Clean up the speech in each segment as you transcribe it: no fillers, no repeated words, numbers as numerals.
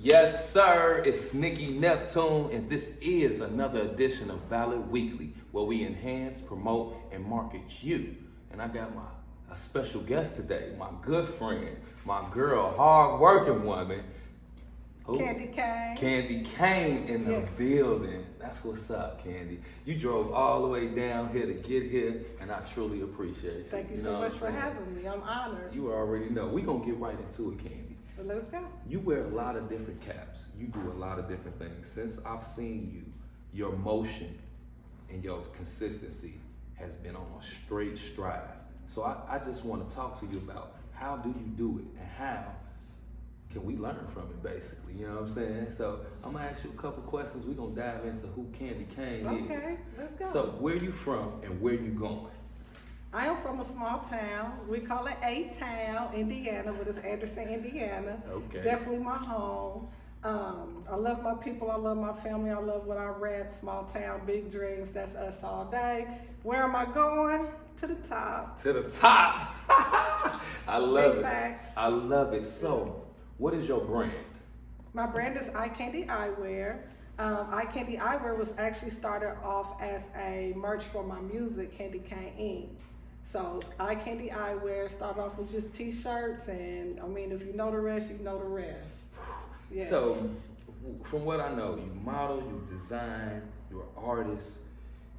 Yes, sir. It's Nikki Neptune, and this is another edition of Valid Weekly, where we enhance, promote, and market you. And I got a special guest today, my good friend, my girl, hard-working woman. Who? Candy Cayne in the building. That's what's up, Candy. You drove all the way down here to get here, and I truly appreciate you. Thank you so much for having me. I'm honored. You already know. We're going to get right into it, Candy. Well, let's go. You wear a lot of different caps. You do a lot of different things. Since I've seen you, your motion and your consistency has been on a straight stride. So I just want to talk to you about how do you do it and how can we learn from it, basically, you know what I'm saying? So I'm gonna ask you a couple questions. We're gonna dive into who Candy Cayne is. Okay, let's go. So where you from and where you going? I am from a small town. We call it A-Town, Indiana, but it's Anderson, Indiana. Okay. Definitely my home. I love my people, I love my family, I love what I rap, small town, big dreams, that's us all day. Where am I going? To the top. To the top. I love Big it. facts. I love it. So what is your brand? My brand is Eye Candy Eyewear. Eye Candy Eyewear was actually started off as a merch for my music, Candy Cayne. So Eye Candy Eyewear started off with just t-shirts, and I mean, if you know the rest, you know the rest. Yes. So from what I know, you model, you design, you're an artist,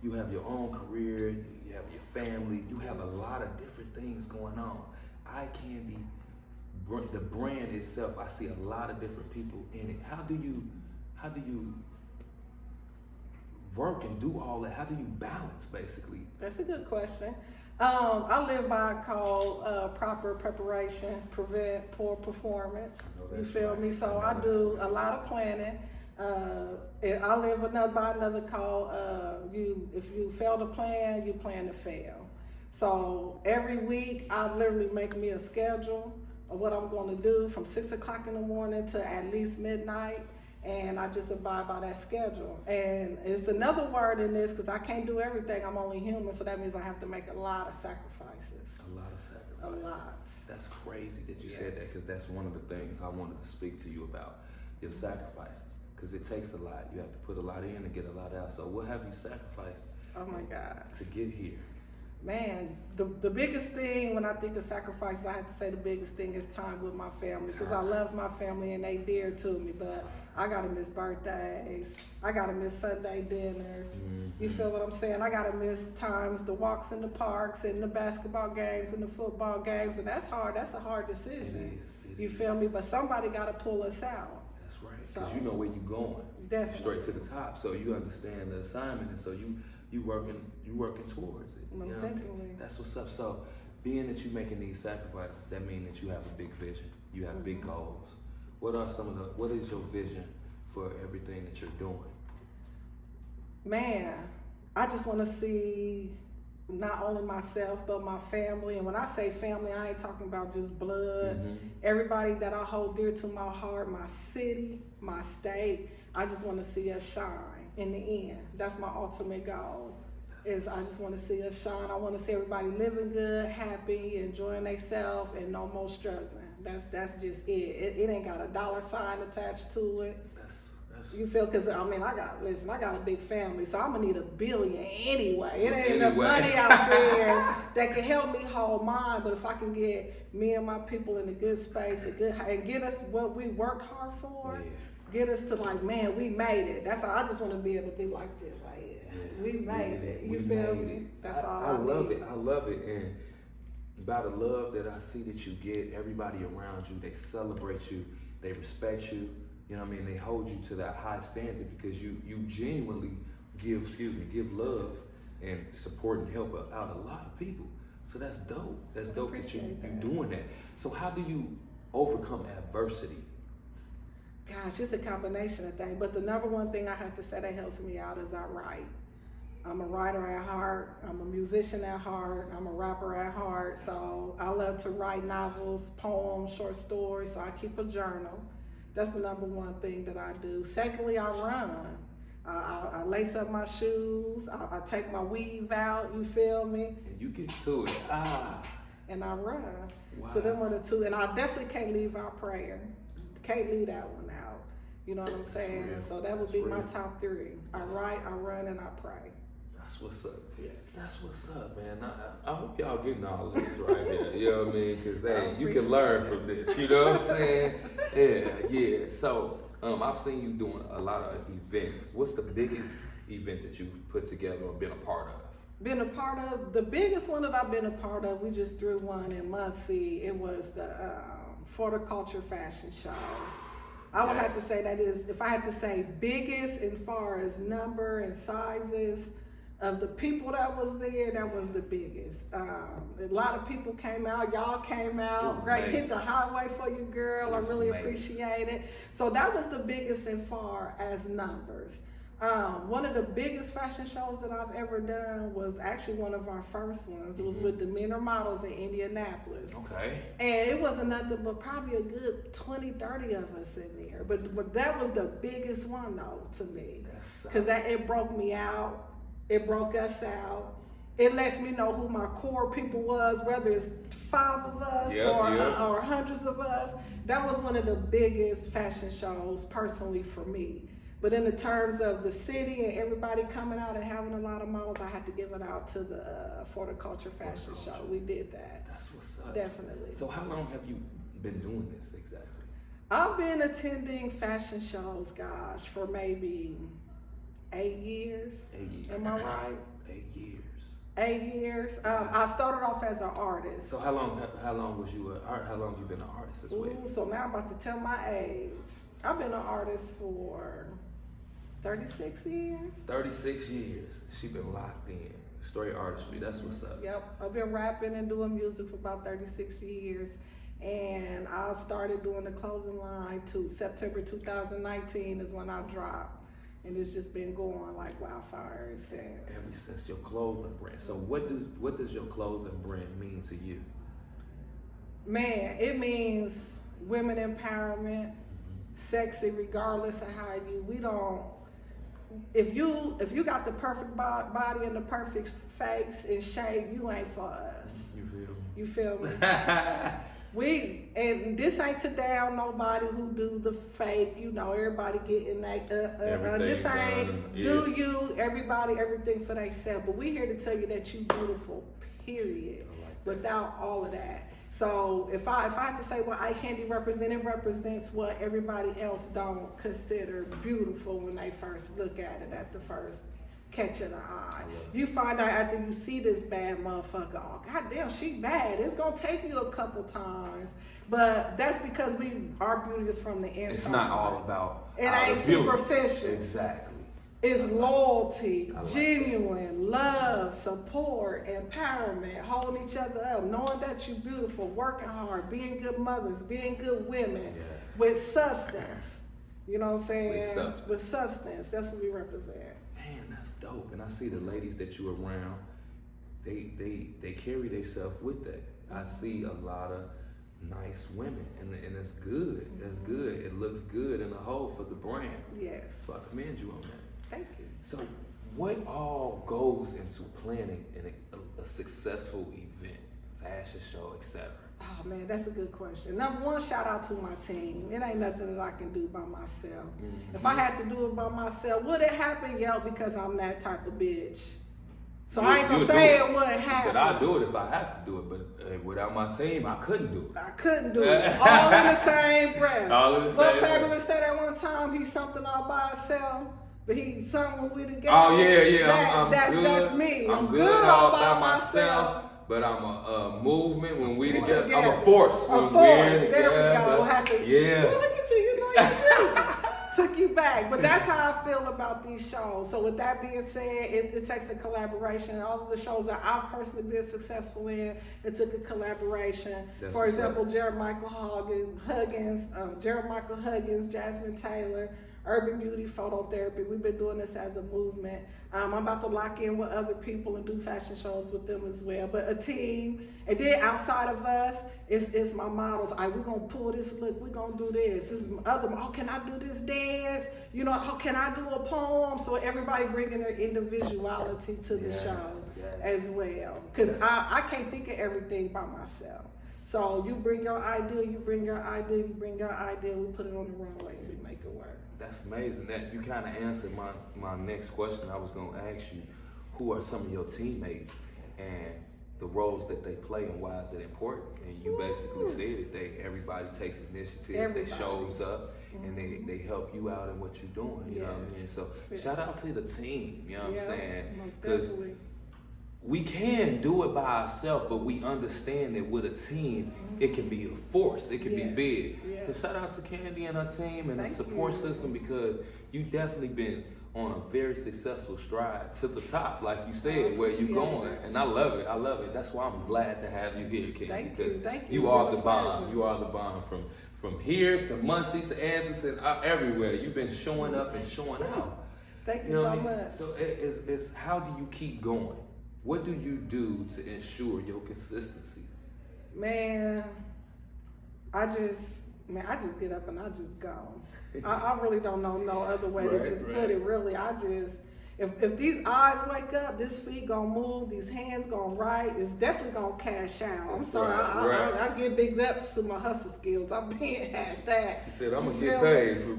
you have your own career, you have your family, you have a lot of different things going on. Eye Candy, the brand itself, I see a lot of different people in it. How do you work and do all that? How do you balance, basically? That's a good question. I live by called proper preparation, prevent poor performance. You feel right. me? So I do a lot of planning. And I live by another call. If you fail to plan, you plan to fail. So every week I literally make me a schedule of what I'm going to do from 6 o'clock in the morning to at least midnight. And I just abide by that schedule. And it's another word in this because I can't do everything. I'm only human, so that means I have to make a lot of sacrifices. A lot of sacrifices. A lot. That's crazy that you said that, because that's one of the things I wanted to speak to you about, your sacrifices. Because it takes a lot. You have to put a lot in to get a lot out. So what have you sacrificed Oh my God. to get here? Man, the biggest thing when I think of sacrifices, I have to say the biggest thing is time with my family, because I love my family and they dear to me, but I gotta miss birthdays, I gotta miss Sunday dinners, you feel what I'm saying? I gotta miss times, the walks in the parks and the basketball games and the football games, and that's hard, that's a hard decision. It You is. feel me? But somebody gotta pull us out. That's right, because So, you know where you're going. Definitely. Straight to the top, so you understand the assignment, and so you working towards it. Most definitely. That's what's up. So being that you're making these sacrifices, that means that you have a big vision. You have big goals. What is your vision for everything that you're doing? Man, I just want to see not only myself, but my family. And when I say family, I ain't talking about just blood. Everybody that I hold dear to my heart, my city, my state, I just want to see us shine in the end. That's my ultimate goal. I just want to see us shine. I want to see everybody living good, happy, enjoying themselves, and no more struggling. That's just it. It ain't got a dollar sign attached to it. You feel? Because I got a big family, so I'm gonna need $1 billion anyway. It ain't enough money out there that can help me hold mine. But if I can get me and my people in a good space, and get us what we worked hard for, get us to like, man, we made it. That's all. I just want to be able to be like this, like, we made it. You feel me? That's all. I love it. I love it, and by the love that I see that you get, everybody around you, they celebrate you, they respect you. You know what I mean? They hold you to that high standard because you genuinely give love and support and help out a lot of people. So that's dope. That's dope that you doing that. So how do you overcome adversity? Gosh, it's a combination of things. But the number one thing I have to say that helps me out is I write. I'm a writer at heart. I'm a musician at heart. I'm a rapper at heart. So I love to write novels, poems, short stories. So I keep a journal. That's the number one thing that I do. Secondly, I run. I lace up my shoes. I take my weave out. You feel me? And you get to it. And I run. Wow. So them are the two. And I definitely can't leave out prayer. Can't leave that one out. You know what I'm saying? real. So that would That's be my real. top 3. I write, I run, and I pray. That's what's up. Yes. That's what's up, man. I hope y'all getting all this right here. You know what I mean? Because, hey, you can learn from this. You know what I'm saying? Yeah. So, I've seen you doing a lot of events. What's the biggest event that you've put together or been a part of? Been a part of, the biggest one that I've been a part of, we just threw one in Muncie. It was the Horticulture Fashion Show. I would have to say that is, if I had to say biggest as far as number and sizes of the people that was there, that was the biggest. A lot of people came out, y'all came out, great, hit the highway for you, girl. I really appreciate it. So that was the biggest as far as numbers. One of the biggest fashion shows that I've ever done was actually one of our first ones. It was with the Demeanor Models in Indianapolis. Okay. And it wasn't nothing but probably a good 20, 30 of us in there. But that was the biggest one though to me. Because it broke me out. It broke us out. It lets me know who my core people was, whether it's 5 of us or hundreds of us. That was one of the biggest fashion shows personally for me. But in the terms of the city and everybody coming out and having a lot of models, I had to give it out to the Horticulture Fashion Show. We did that. That's what's up. Definitely. So how long have you been doing this exactly? I've been attending fashion shows, gosh, for maybe 8 years. 8 years. Am I right? 8 years. 8 years. I started off as an artist. So how long was you how long you been an artist as well? Ooh, so now I'm about to tell my age. I've been an artist for 36 years. 36 years. She been locked in. Straight artistry. That's what's up. Yep. I've been rapping and doing music for about 36 years. And I started doing the clothing line to September 2019 is when I dropped. And it's just been going like wildfire since. Ever since your clothing brand. So what does your clothing brand mean to you? Man, it means women empowerment, sexy regardless of how we don't, if you got the perfect body and the perfect face and shape, you ain't for us. You feel me? And this ain't to down nobody who do the fake, everybody getting like, this ain't do you, everybody, everything for themselves. But we here to tell you that you beautiful, period, without all of that. So if I have to say what eye candy represents what everybody else don't consider beautiful when they first look at it at the first catch of the eye. You find out after you see this bad motherfucker, oh goddamn, she bad. It's gonna take you a couple times, but that's because our beauty is from the inside. It's not all about it ain't superficial. Exactly. It's loyalty, genuine, love, support, empowerment, holding each other up, knowing that you're beautiful, working hard, being good mothers, being good women, with substance. You know what I'm saying? With substance. That's what we represent. Man, that's dope. And I see the ladies that you around, they carry themselves with that. I see a lot of nice women, and it's good. That's good. It looks good in the whole for the brand. Yes. So I commend you on that. Thank you. So, what all goes into planning a successful event, fashion show, etc.? Oh man, that's a good question. Number one, shout out to my team. It ain't nothing that I can do by myself. If I had to do it by myself, would it happen? Yeah, because I'm that type of bitch. So I ain't gonna say it wouldn't happen. Said I'll do it if I have to do it, but without my team, I couldn't do it. I couldn't do it. All in the same breath. All in the same breath. But Fabulous said at one time he's something all by himself. But he's something when we together. Oh yeah, that's good. That's me. I'm good all by myself, but I'm a movement when we together. I'm a force when we're together. There we go. Yeah. Well, look at you. You know you took you back. But that's how I feel about these shows. So with that being said, it takes a collaboration. All of the shows that I've personally been successful in, it took a collaboration. For example, Jeremichael Huggins, Jasmine Taylor, Urban Beauty Phototherapy. We've been doing this as a movement. I'm about to lock in with other people and do fashion shows with them as well. But a team, and then outside of us, it's my models. We're gonna pull this look. We're gonna do this. This is other. Oh, can I do this dance? Oh, can I do a poem? So everybody bringing their individuality to the show as well. Because I can't think of everything by myself. So you bring your idea, we put it on the runway, and we make it work. That's amazing. That you kind of answered my next question. I was gonna ask you, who are some of your teammates and the roles that they play and why is it important? And you basically said it. Everybody takes initiative. They shows up and they help you out in what you're doing. You know what I mean? So shout out to the team. You know what I'm saying? Because we can do it by ourselves, but we understand that with a team, it can be a force. It can be big. So shout out to Candy and her team and the support system, because you definitely been on a very successful stride to the top, like you said, where you going. And I love it. I love it. That's why I'm glad to have you here, Candy, because you are the bond. You are the bond from here to Muncie to Anderson, everywhere. You've been showing up and showing out. Thank you so much. So it's how do you keep going? What do you do to ensure your consistency? Man, I just get up and I just go. I really don't know no other way to just put it. Really, I just, if these eyes wake up, this feet gonna move, these hands gonna write, it's definitely gonna cash out. I'm sorry, I give big ups to my hustle skills. I've been at that. She said, I'm gonna get paid for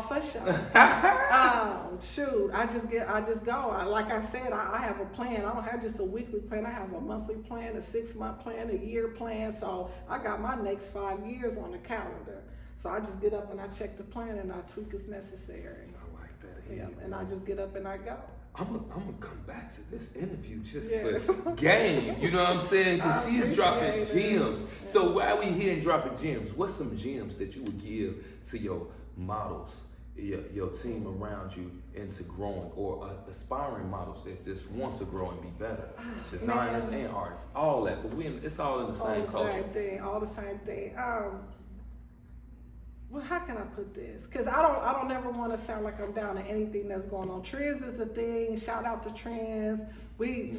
for sure. Shoot, I just go. Like I said, I have a plan. I don't have just a weekly plan. I have a monthly plan, a 6-month plan, a year plan. So I got my next 5 years on the calendar. So I just get up and I check the plan and I tweak as necessary. I like that. Yeah, and I just get up and I go. I'm gonna come back to this interview just for game. You know what I'm saying? Because she's dropping gems. Yeah. So while we here and dropping gems, what's some gems that you would give to your models, your team around you, into growing, or aspiring models that just want to grow and be better, designers and artists, all that? But it's all in the same culture. All the same thing. Well, how can I put this? Because I don't ever want to sound like I'm down to anything that's going on. Trends is a thing. Shout out to trends.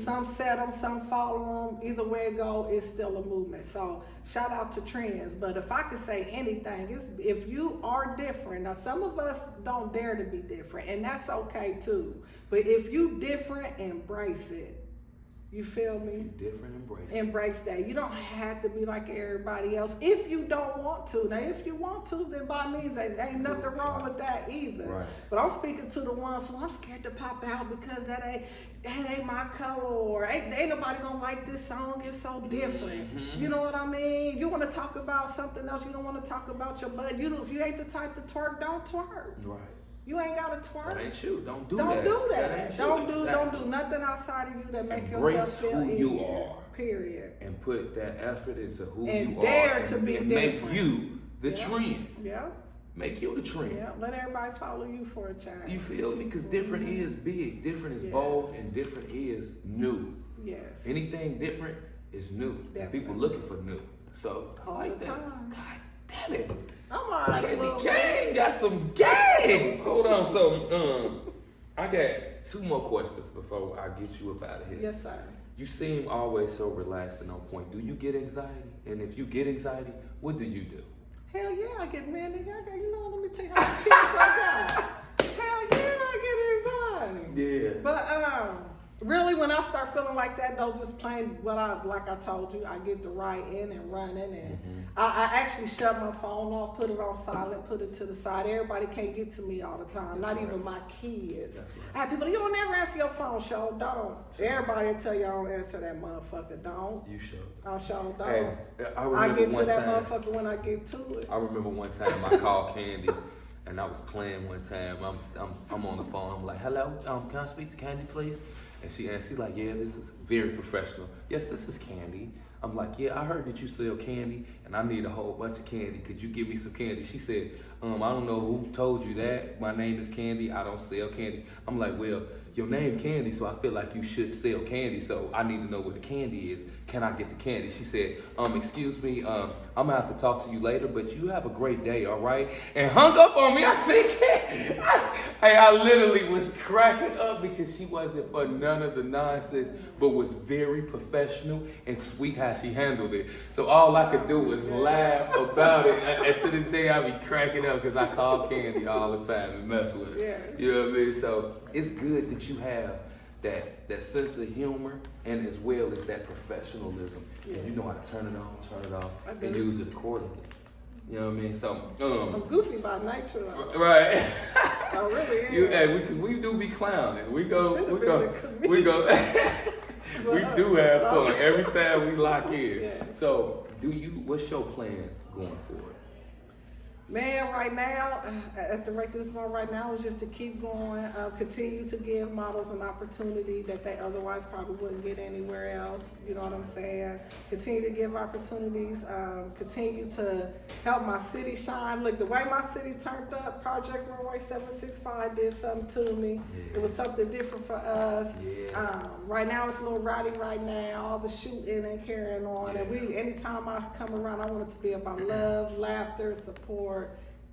Some set them, some follow them. Either way it go, it's still a movement. So shout out to trends. But if I could say anything, it's if you are different. Now some of us don't dare to be different, and that's okay too. But if you different, embrace it. You feel me? Different, embrace that. You don't have to be like everybody else if you don't want to. Now, if you want to, then by means, there ain't nothing wrong with that either. Right. But I'm speaking to the ones who I'm scared to pop out because that ain't my color, or ain't nobody gonna like this song. It's so different. Mm-hmm. You know what I mean? You want to talk about something else. You don't want to talk about your butt. If you ain't the type to twerk, don't twerk. Right. You ain't gotta twerk. That ain't you. Don't do that. Don't do that. Don't do nothing outside of you that make Embrace yourself feel who you are. Period. And put that effort into who and you dare are. To be and different. Make you the trend. Yeah. Make you the trend. Yeah. Let everybody follow you for a change. You feel me? Because different is big, different is bold, and different is new. Yes. Anything different is new. Definitely. And people looking for new. So I all like the that. time. God damn it. I'm alright. Cayne got some game. Hold on. So I got 2 more questions before I get you up out of here. Yes, sir. You seem always so relaxed and on point. Do you get anxiety? And if you get anxiety, what do you do? Hell yeah, I get mad. Let me tell you how many kids I got. Hell yeah, I get anxiety. Yeah. But really, when I start feeling like that, though, just plain like I told you, I get to writing and running, and I actually shut my phone off, put it on silent, put it to the side. Everybody can't get to me all the time, not even my kids. I have people, you don't never answer your phone, show don't. Everybody will tell you I don't answer that motherfucker, don't. You should. I show don't. Hey, I get to that motherfucker when I get to it. I remember one time I called Candy. And I was playing one time. I'm on the phone. I'm like, hello, can I speak to Candy, please? And she like, yeah, this is very professional. Yes, this is Candy. I'm like, yeah, I heard that you sell candy, and I need a whole bunch of candy. Could you give me some candy? She said, I don't know who told you that. My name is Candy. I don't sell candy. I'm like, well, your name Candy, so I feel like you should sell candy. So I need to know what the candy is. Can I get the candy? She said, excuse me, I'm gonna have to talk to you later, but you have a great day, all right? And hung up on me. I said, I literally was cracking up because she wasn't for none of the nonsense, but was very professional and sweet how she handled it. So all I could do was laugh about it. And to this day, I be cracking up because I call Candy all the time and mess with her. Yeah. You know what I mean? So it's good that you have that sense of humor, and as well as that professionalism. Yeah. And you know how to turn it on, turn it off, I and do. use it accordingly. You know what I mean? So, I'm goofy by nature, though. right. I really am. Hey, we do be clowning. We go, Should've we been go, a comedian. we go. We do have fun But- every time we lock in. Yeah. So, what's your plans going forward? Man, right now, at the rate this one right now is just to keep going, continue to give models an opportunity that they otherwise probably wouldn't get anywhere else. You know what I'm saying? Continue to give opportunities, continue to help my city shine. Look, the way my city turned up, Project Runway 765 did something to me. Yeah. It was something different for us. Yeah. Right now it's a little rowdy right now, all the shooting and carrying on. And anytime I come around, I want it to be about love, laughter, support,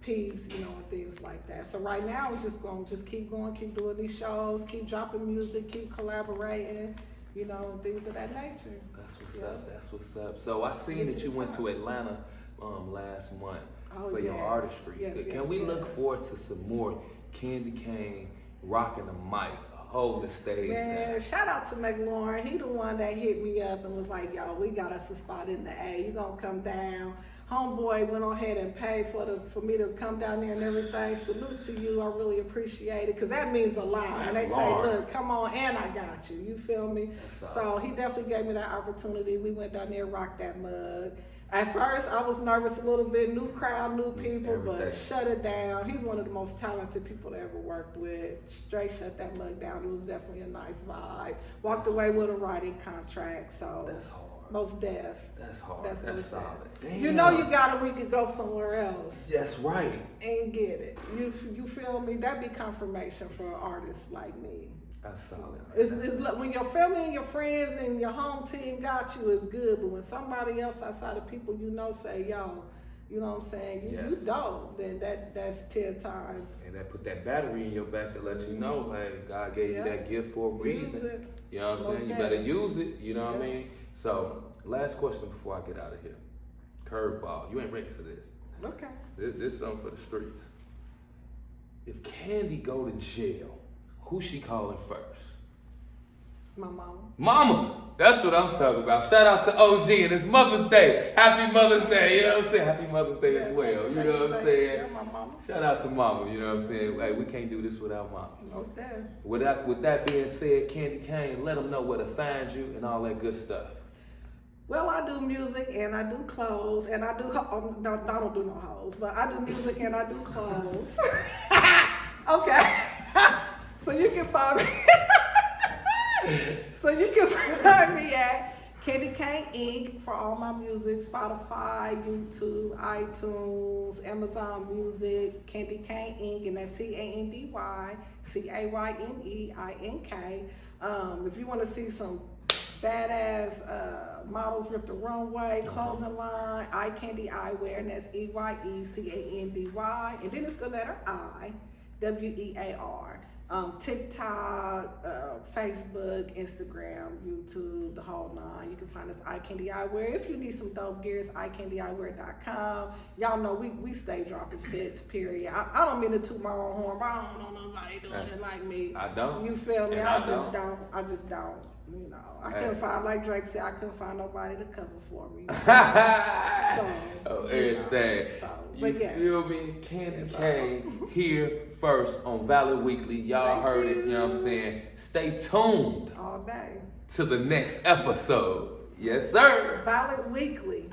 peace, you know, and things like that. So right now we're just going to keep going, keep doing these shows, keep dropping music, keep collaborating, you know, and things of that nature. That's what's up. That's what's up. So I seen that you went to Atlanta last month for your artistry. Can we look forward to some more Candy Cayne rocking the mic, holding the stage? Man, shout out to McLaurin. He the one that hit me up and was like, yo, we got us a spot in the A. You gonna come down? Homeboy went on ahead and paid for me to come down there and everything. Salute to you. I really appreciate it because that means a lot. When they say, look, come on, and I got you. You feel me? So he definitely gave me that opportunity. We went down there, rocked that mug. At first, I was nervous a little bit. New crowd, new people, but shut it down. He's one of the most talented people to ever work with. Straight shut that mug down. It was definitely a nice vibe. Walked away with a writing contract. So that's hard. Most deaf. That's hard. That's solid. Damn. You know you got it. We could go somewhere else. That's right. And get it. You feel me? That'd be confirmation for an artist like me. That's solid. It's when your family and your friends and your home team got you, it's good. But when somebody else outside of people you know say, yo, you know what I'm saying, you dope, then that's 10 times. And that put that battery in your back to let you know, hey, God gave you that gift for a reason. You know what I'm saying? You better use it. You know what I mean? So, last question before I get out of here. Curveball. You ain't ready for this. Okay. This is something for the streets. If Candy go to jail, who she calling first? My mama. Mama! That's what I'm talking about. Shout out to OG and it's Mother's Day. Happy Mother's Day. You know what I'm saying? Happy Mother's Day as well. You know what I'm saying? Yeah, my mama. Shout out to Mama. You know what I'm saying? Hey, we can't do this without Mama. Most deaf. With that being said, Candy Cayne, let them know where to find you and all that good stuff. Well, I do music and I do clothes and I do, no, I don't do no hoes, but I do music and I do clothes. Okay. So you can find me. Find me at Candy Cayne Inc. for all my music, Spotify, YouTube, iTunes, Amazon Music, Candy Cayne Inc. and that's CANDY CAYNEINK. If you want to see some badass models rip the runway, clothing line, Eye Candy Eyewear, and that's EYECANDY, and then it's the letter I, WEAR. TikTok, Facebook, Instagram, YouTube, the whole nine. You can find us Eye Candy Eyewear. If you need some dope gear, it's eyecandyeyewear.com. Y'all know we stay dropping fits, period. I don't mean to toot my own horn, but I don't know nobody doing it like me. I don't. You feel me? And I just don't. You know, I couldn't find, like Drake said, I couldn't find nobody to cover for me. Everything. You feel me? Candy Cayne here first on Valley Weekly. Y'all heard it, you know what I'm saying? Stay tuned all day to the next episode. Yes, sir. Valley Weekly.